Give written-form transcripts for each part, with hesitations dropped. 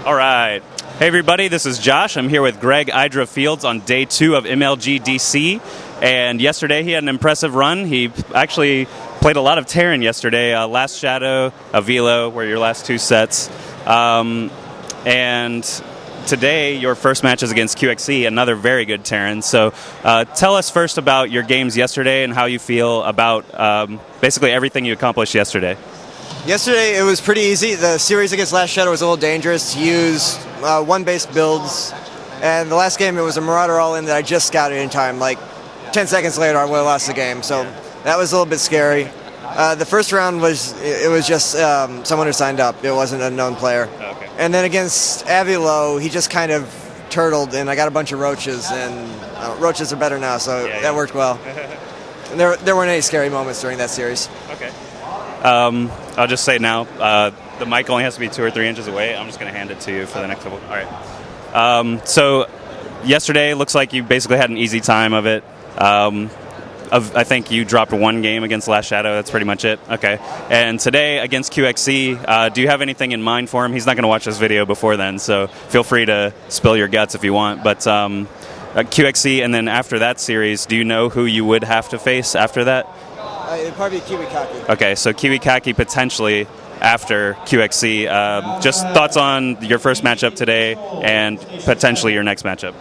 All right. Hey, everybody, this is Josh. I'm here with Greg IdrA Fields on day 2 of MLG DC. And yesterday he had an impressive run. He actually played a lot of Terran yesterday. Last Shadow, Avilo were your last 2 sets. And today your first match is against QXE, another very good Terran. So tell us first about your games yesterday and how you feel about basically everything you accomplished yesterday. Yesterday it was pretty easy. The series against Last Shadow was a little dangerous. He used one-base builds, and the last game it was a Marauder all-in that I just scouted in time. Like 10 seconds later I would have lost the game, so that was a little bit scary. The first round was just someone who signed up. It wasn't a known player. Okay. And then against Avilo, he just kind of turtled, and I got a bunch of roaches, and roaches are better now, so that worked well. And there weren't any scary moments during that series. Okay. I'll just say now, the mic only has to be 2 or 3 inches away. I'm just going to hand it to you for the next couple. All right. So yesterday looks like you basically had an easy time of it. I think you dropped 1 game against Last Shadow. That's pretty much it. Okay. And today against QXE, do you have anything in mind for him? He's not going to watch this video before then, so feel free to spill your guts if you want. But QXE, and then after that series, do you know who you would have to face after that? It'd probably be Kiwikaki. Okay, so Kiwikaki potentially after QXE. Just thoughts on your first matchup today and potentially your next matchup.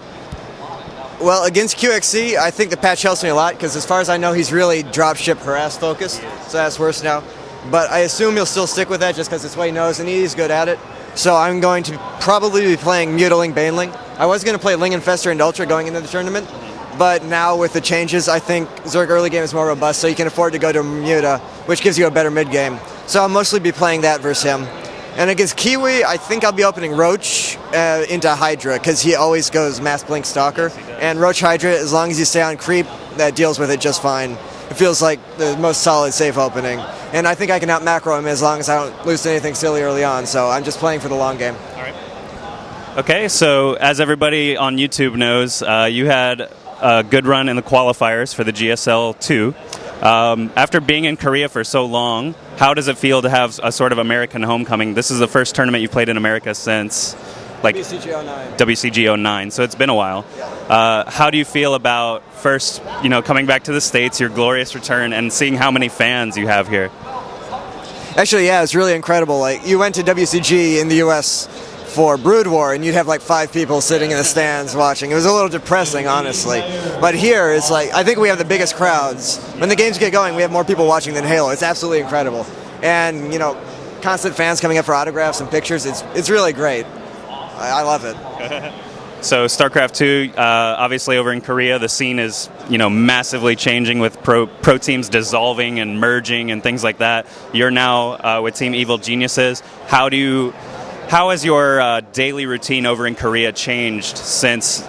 Well, against QXE, I think the patch helps me a lot because as far as I know, he's really dropship harass focused, so that's worse now. But I assume he'll still stick with that just because it's what he knows and he's good at it. So I'm going to probably be playing Mutaling Baneling. I was going to play Ling Infestor and Ultra going into the tournament, but now with the changes, I think Zerg early game is more robust, so you can afford to go to Muta, which gives you a better mid game. So I'll mostly be playing that versus him. And against Kiwi, I think I'll be opening Roach into HYDRA, because he always goes Mass Blink Stalker. And Roach HYDRA, as long as you stay on creep, that deals with it just fine. It feels like the most solid safe opening. And I think I can out-macro him as long as I don't lose to anything silly early on, so I'm just playing for the long game. All right. Okay, so as everybody on YouTube knows, you had a good run in the qualifiers for the GSL 2. After being in Korea for so long, how does it feel to have a sort of American homecoming? This is the first tournament you've played in America since WCG 09, so it's been a while. How do you feel about first, coming back to the States, your glorious return, and seeing how many fans you have here? Actually, yeah, it's really incredible. Like, you went to WCG in the U.S. for Brood War, and you'd have like 5 people sitting in the stands watching. It was a little depressing, honestly. But here, it's like, I think we have the biggest crowds. When the games get going, we have more people watching than Halo. It's absolutely incredible. And, constant fans coming up for autographs and pictures. It's really great. I love it. So StarCraft 2, obviously over in Korea, the scene is, massively changing with pro teams dissolving and merging and things like that. You're now with Team Evil Geniuses. How has your daily routine over in Korea changed since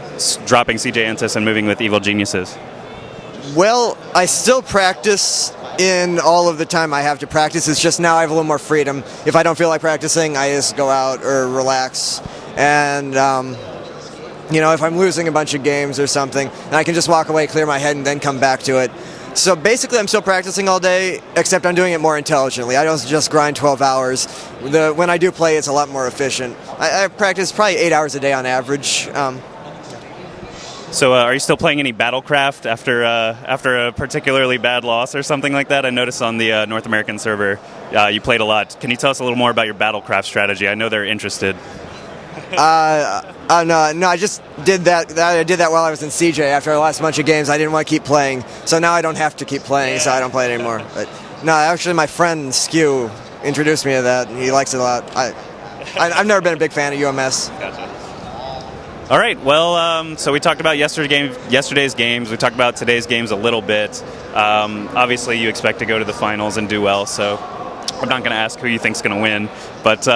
dropping CJ Entis and moving with Evil Geniuses? Well, I still practice in all of the time I have to practice. It's just now I have a little more freedom. If I don't feel like practicing, I just go out or relax. And, if I'm losing a bunch of games or something, and I can just walk away, clear my head, and then come back to it. So basically, I'm still practicing all day, except I'm doing it more intelligently. I don't just grind 12 hours. When I do play, it's a lot more efficient. I practice probably 8 hours a day on average. So are you still playing any Battlecraft after a particularly bad loss or something like that? I noticed on the North American server you played a lot. Can you tell us a little more about your Battlecraft strategy? I know they're interested. No, I just did that. I did that while I was in CJ. After I lost a bunch of games, I didn't want to keep playing. So now I don't have to keep playing, so I don't play it anymore. But no, actually, my friend Skew introduced me to that, and he likes it a lot. I've never been a big fan of UMS. Gotcha. All right. Well, so we talked about yesterday's games. We talked about today's games a little bit. Obviously, you expect to go to the finals and do well. So I'm not going to ask who you think's going to win, but.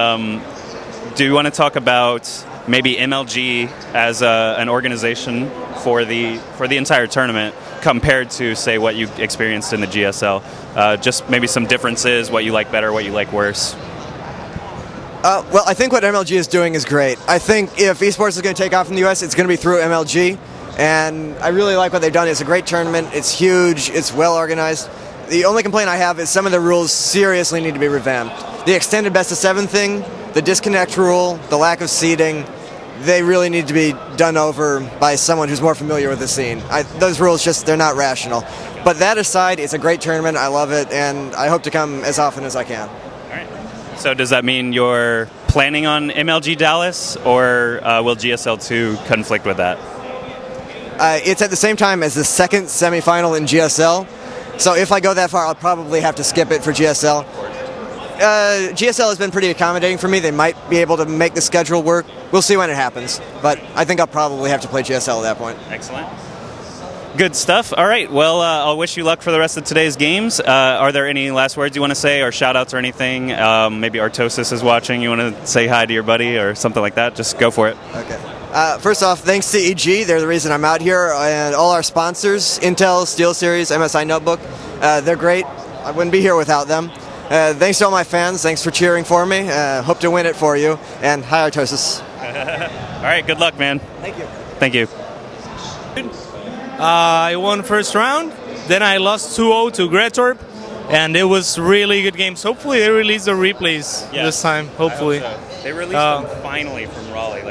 Do you want to talk about maybe MLG as an organization for the entire tournament compared to, say, what you experienced in the GSL? Just maybe some differences, what you like better, what you like worse. Well, I think what MLG is doing is great. I think if esports is going to take off in the US, it's going to be through MLG, and I really like what they've done. It's a great tournament. It's huge. It's well organized. The only complaint I have is some of the rules seriously need to be revamped. The extended best of 7 thing the disconnect rule, the lack of seeding, they really need to be done over by someone who's more familiar with the scene. Those rules they're not rational. But that aside, it's a great tournament. I love it, and I hope to come as often as I can. All right. So does that mean you're planning on MLG Dallas, or will GSL2 conflict with that? It's at the same time as the second semifinal in GSL. So if I go that far, I'll probably have to skip it for GSL. GSL has been pretty accommodating for me. They might be able to make the schedule work. We'll see when it happens. But I think I'll probably have to play GSL at that point. Excellent. Good stuff. All right. Well, I'll wish you luck for the rest of today's games. Are there any last words you want to say, or shout-outs or anything? Maybe Artosis is watching. You want to say hi to your buddy or something like that? Just go for it. Okay. First off, thanks to EG. They're the reason I'm out here. And all our sponsors, Intel, SteelSeries, MSI Notebook. They're great. I wouldn't be here without them. Thanks to all my fans. Thanks for cheering for me. Hope to win it for you. And hi, Artosis. All right. Good luck, man. Thank you. Thank you. I won first round, then I lost 2-0 to Gretorp, and it was really good games. Hopefully they release the replays this time, hopefully. They released them finally from Raleigh.